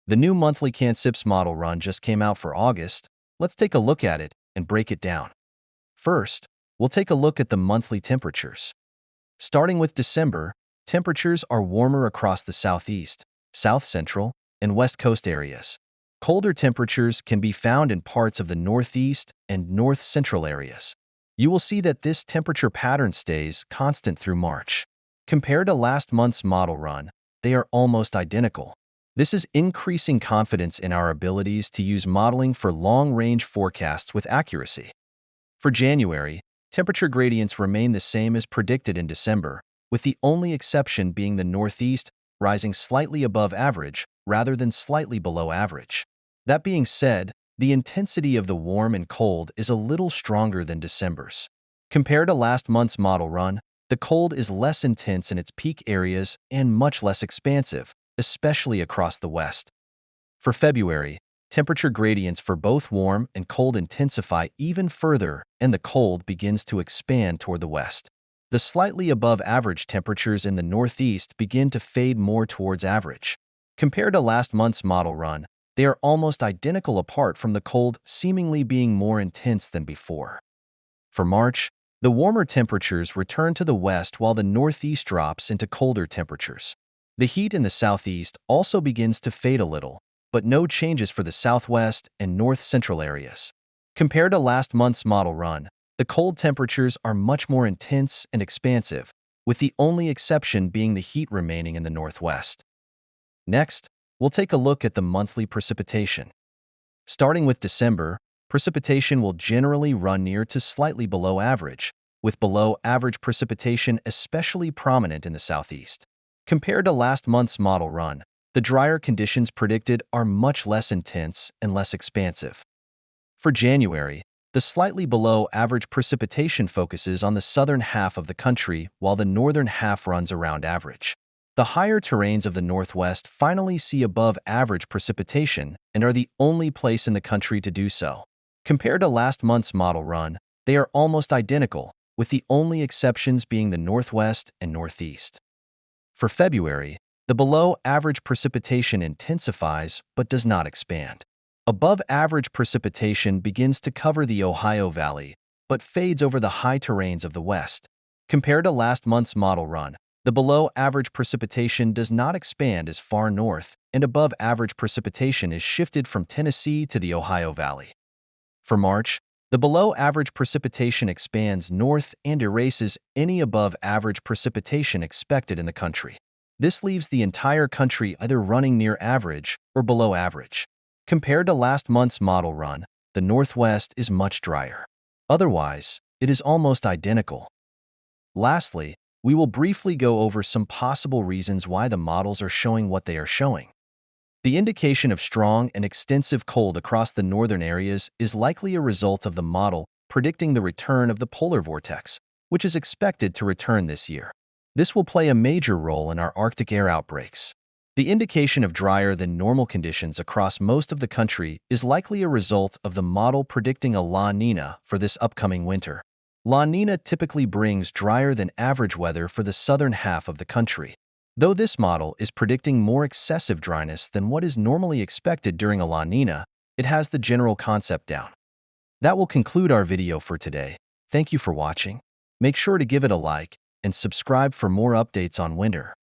The new monthly CanSIPS model run just came out for August. Let's take a look at it and break it down. First, we'll take a look at the monthly temperatures. Starting with December, temperatures are warmer across the southeast, south central, and west coast areas. Colder temperatures can be found in parts of the northeast and north central areas. You will see that this temperature pattern stays constant through March. Compared to last month's model run, they are almost identical. This is increasing confidence in our abilities to use modeling for long-range forecasts with accuracy. For January, temperature gradients remain the same as predicted in December, with the only exception being the Northeast rising slightly above average rather than slightly below average. That being said, the intensity of the warm and cold is a little stronger than December's. Compared to last month's model run, the cold is less intense in its peak areas and much less expansive, especially across the west. For February, temperature gradients for both warm and cold intensify even further, and the cold begins to expand toward the west. The slightly above average temperatures in the northeast begin to fade more towards average. Compared to last month's model run, they are almost identical apart from the cold seemingly being more intense than before. For March, the warmer temperatures return to the west while the northeast drops into colder temperatures. The heat in the southeast also begins to fade a little, but no changes for the southwest and north-central areas. Compared to last month's model run, the cold temperatures are much more intense and expansive, with the only exception being the heat remaining in the northwest. Next, we'll take a look at the monthly precipitation. Starting with December, precipitation will generally run near to slightly below average, with below-average precipitation especially prominent in the southeast. Compared to last month's model run, the drier conditions predicted are much less intense and less expansive. For January, the slightly below-average precipitation focuses on the southern half of the country while the northern half runs around average. The higher terrains of the northwest finally see above-average precipitation and are the only place in the country to do so. Compared to last month's model run, they are almost identical, with the only exceptions being the northwest and northeast. For February, the below-average precipitation intensifies but does not expand. Above-average precipitation begins to cover the Ohio Valley, but fades over the high terrains of the west. Compared to last month's model run, the below-average precipitation does not expand as far north, and above-average precipitation is shifted from Tennessee to the Ohio Valley. For March, the below-average precipitation expands north and erases any above-average precipitation expected in the country. This leaves the entire country either running near average or below average. Compared to last month's model run, the northwest is much drier. Otherwise, it is almost identical. Lastly, we will briefly go over some possible reasons why the models are showing what they are showing. The indication of strong and extensive cold across the northern areas is likely a result of the model predicting the return of the polar vortex, which is expected to return this year. This will play a major role in our Arctic air outbreaks. The indication of drier than normal conditions across most of the country is likely a result of the model predicting a La Niña for this upcoming winter. La Niña typically brings drier than average weather for the southern half of the country. Though this model is predicting more excessive dryness than what is normally expected during a La Niña, it has the general concept down. That will conclude our video for today. Thank you for watching. Make sure to give it a like and subscribe for more updates on winter.